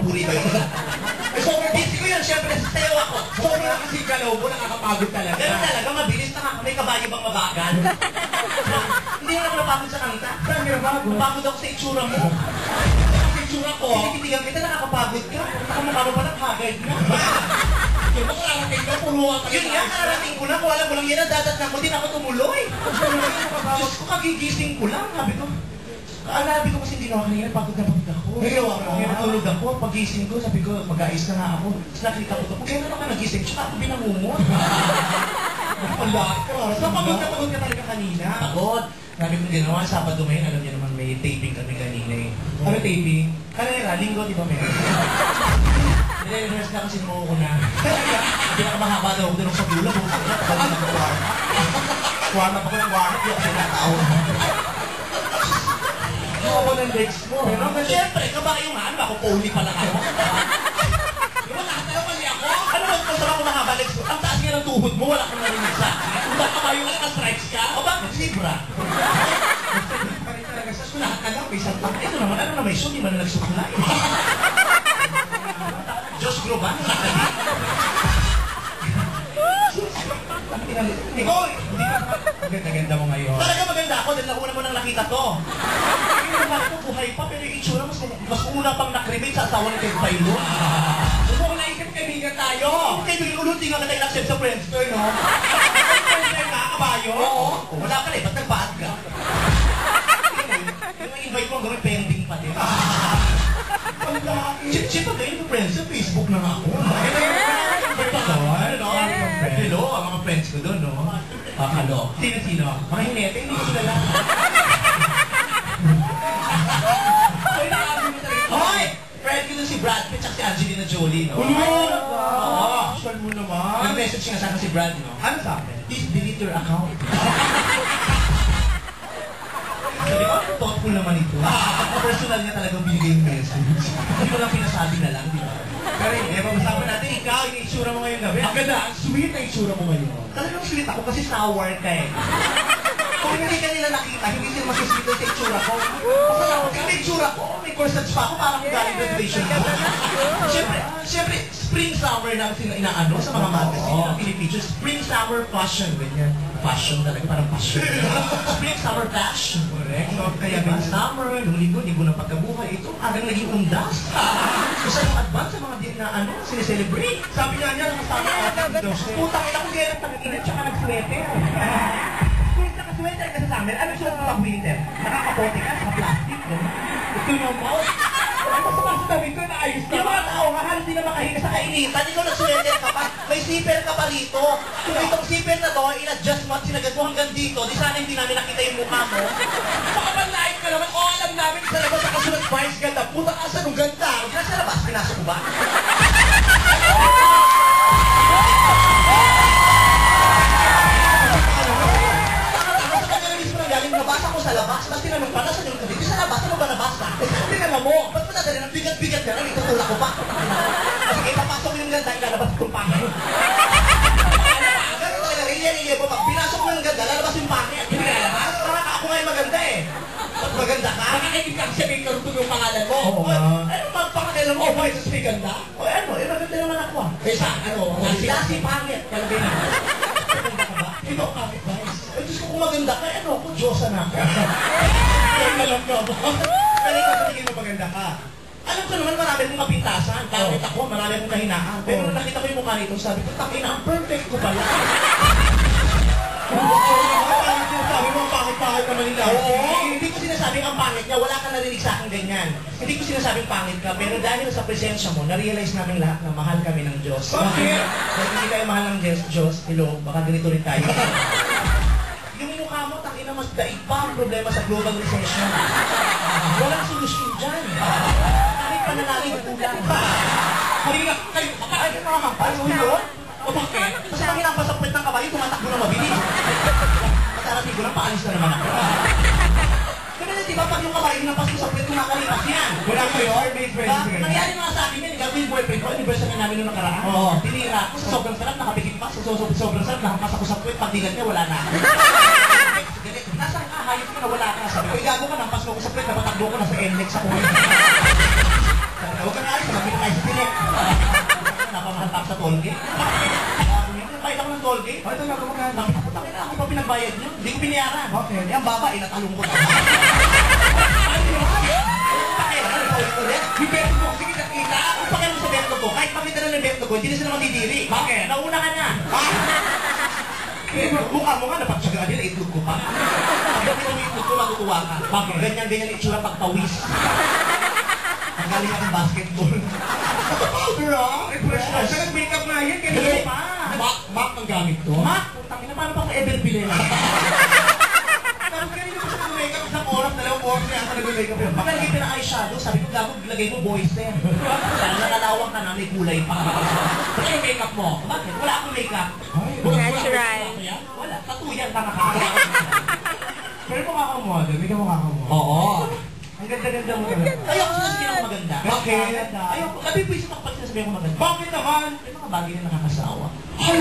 papuri ba yun? Sobrang busy ko yan, syempre sasayaw ako. Sobrang kasi galaw mo, nakakapagod talaga. Ganun talaga, mabilis na may kabayo bang mabagal? Hindi na ako napagod sa kanta. Saan ka napagod? Napagod ako sa itsura mo. Sa itsura ko, tinitigan kita, nakakapagod ka. Nakamukha mo pa ng hagad na. Yun ako kararating ko, puruan ka. Yun nga, kararating ko na. Kung alam mo lang yan, dadatnan ko, din ako tumuloy. Diyos ko, kagigising ko lang. Sabi ko, sabi ko kasi hindi na kanina, pagod na pagod ako. Natulog ako, pagising ko, sabi ko, mag-aayos na nga ako. Tapos nakita ko ito, kailan ako nagising? Tsaka ako binangungot. So, pagod na pagod ka talaga kanina. Pagod. Sabi ko ginawa, Sabado ngayon, alam niyo naman may taping kami kanina eh. Ano taping? Kanina, linggo, di ba meron? Nire-rehearse na kasi mo ko na. Pinakamahaba daw ako din sa dulo. Pagod na ako warm. Warm up ako ng warm up, di ako sinataon. Ako ng legs mo. Pero siyempre, kabayo nga. Ano ba? Ako pony pa lang ako. Diba nakatayo kasi ako? Ano ba kung saan ako mahaba legs mo? Ang taas nga ng tuhod mo, wala kang narinig sa akin. Kung ba kabayo ka, naka-stripes ka? O bakit zebra? Lahat ka lang, may salpak. Ito naman, ano na may suit? Di ba na nagsuklay? Diyos Groban? Ikaw, ganda-ganda mo ngayon. Talaga maganda ako dahil nauna mo nang nakita to. Yung lahat ko buhay pa, pero yung itsura mas una pang nakremate sa asawa ni Ted Pailo. Gusto ko naisip kaibigan tayo. Kaibigan ulit, di nga ka tayo accept sa Friendster, no? Friendster ka, kabayo? Oo. Wala ka na eh, ba't nagpaad ka? Yung invite mo hanggang pending pa din. Chip pa din yung Friendster, Facebook na nga ako. Hello, ang mga friends ko doon, no? Hello. Sino-sino? Mga hinete, hindi ko sila lang. Hoy! Friend ko doon si Brad Pitt at si Angelina Jolie, no? Oo. Sure mo naman. Nag-message nga sa akin si Brad, no? Ano sa akin? Please delete your account. Sabi ko, thoughtful naman ito. Personal niya talagang binigay yung message. Hindi ko lang pinasabi na lang, di ba? Pero hindi, pag-usapan natin, ikaw, yung itsura mo ngayong gabi. Ang ganda, ang sweet na itsura mo ngayon. Talagang sweet ako kasi sour ka eh. Kung hindi ka nila nakita, hindi sila masisweet sa itsura ko. Kasi may itsura ko, may corsage pa ako, parang galing graduation ko. Siyempre, spring summer lang sila inaano sa mga magazine ng Pilipinas. Spring summer fashion, ganyan. Fashion talaga, parang fashion. Spring summer fashion. Correct. So, kaya spring summer, nung linggo ng pagkabuhay, ito agad naging undas. Kasi yung advance sa mga na ano, sineselebrate. Sabi nga niya, nakasama ka dito. Putang ina ko kaya nagtanginit tsaka nag-sweater. Kung naka-sweater ka sa summer, ano siya sa winter? Nakakapote ka sa plastic. Ito yung mouth. Ano sa mga sabi ko, naayos ka. Yung mga tao nga, halos di na makahinga sa kainitan. Ikaw nag-sweater ka pa, may zipper ka pa rito. Kung itong zipper na to, in-adjust mo at sinagad mo hanggang dito, di sana hindi namin nakita yung mukha mo. Makapanlain ka naman, o alam namin sa labas sa kasunod Vice ganda. Puta ka sa nung ganda. Huwag sa labas, pinasok ko ba? Nabasa ko sa labas, tapos tinanong pa, nasa yung kabit, sa labas, ano ba nabasa? Tinanong mo, ba't mo nadali ng bigat-bigat na lang, itutula ko pa. Kasi ipapasok ko yung ganda, ilalabas ko yung pangit. Ganun talaga, rilya-rilya po, pag pinasok ko yung ganda, lalabas yung pangit. Hindi lalabas, parang ako ngayon maganda eh. Ba't maganda ka? Nakakainig ka kasi may karutong yung pangalan mo. Ano magpakakilan mo? Bakit sa may ganda? O ano, maganda naman ako ah. Kaysa, ano, si pangit, kalagay na. Maganda ka ba? Ito, pangit ba? Diyos ko kung maganda ka, ano ako, Diyosa na ka. Kaya alam ka ba? Pero ikaw sa tingin mo maganda ka. Alam ko naman marami akong kapintasan. Pangit ako, marami akong kahinaan. Pero nung nakita ko yung mukha nito, sabi ko, takina, ang perfect ko pala. Sabi mo, ang pangit-pangit naman nila. Oo, hindi ko sinasabing ang pangit niya, wala ka narinig sa akin ganyan. Hindi ko sinasabing pangit ka, pero dahil sa presensya mo, na-realize namin lahat na mahal kami ng Diyos. Bakit? Dahil hindi tayo mahal ng Diyos, hello, baka ganito rin tayo. Yung mukha mo, takina mas daig pa ang problema sa global recession. Walang solusyon dyan. Kahit pananalin ng ulan. Halina, kayo, kapag yung mga kampal, yun? O bakit? Kasi pag hinapasapit ng kabayo, tumatakbo na mabilis. Matarating ko lang, paalis na naman ako. Ganun di ba, pag yung kabayo hinapas ko sa pwede, tumakalipas yan. Wala ko yun? Nangyari mga sa akin yan, gagawin yung boyfriend ko, anniversary namin nung nakaraan. Tinira ko sa sobrang sarap, nakapikit pa. Sa sobrang sarap, nakapas ako sa pwede, pagdigat niya, wala na. Nasa kahayop ko na wala ka na. Sabi ko, igago ka, nampas mo ko sa pwede, napatakbo ko na sa NLEX ako. Sabi ko, huwag ka na alis, tayo sa pilit. Napamahal tayo sa tollgate. Bayad ako ng tollgate. Ay, talaga magkano? Bakit ako pa pinagbayad niyo? Hindi ko binayaran. Okay. Eh, ang baba, inatalong ko na. Ano yun? Bakit? Ano ito ulit? Yung beto ko, sige nakita. Kung bakit mo sa beto ko, kahit pakita na ng beto ko, hindi na sila mandidiri. Bakit? Nauna ka na. Mukha mo nga, napagsagaan nila, itlog ko pa. Pag mo itlog ko, matutuwa ka. Bakit? Ganyan-ganyan itsura pagpawis. Ang galing akong basketball. Wrong? Ay, professional. Sa nag-makeup nga yan, kanina pa. Mac ang gamit ko? Mac? Putang ina, paano pa ako ever bilhin? Parang kanina ko siya nag-makeup isang oras, 2 oras niya ako nag-makeup yun. Pag naging pinaka-eyeshadow, sabi ko, gago, lagay mo boys din. Sana nakalawang ka na, may kulay pa. Ano yung makeup mo? Bakit? Wala akong makeup. Natural. Wala. Tattoo yan, tanga ka. Pero mukha kang model, hindi ka mukha kang model. Oo. Ang ganda-ganda mo talaga. Ayoko sasabihin ako maganda. Bakit? Ayoko. Labi po isip ako pag sinasabihin ko maganda. Bakit naman? May mga bagay na nakakasawa. Ay,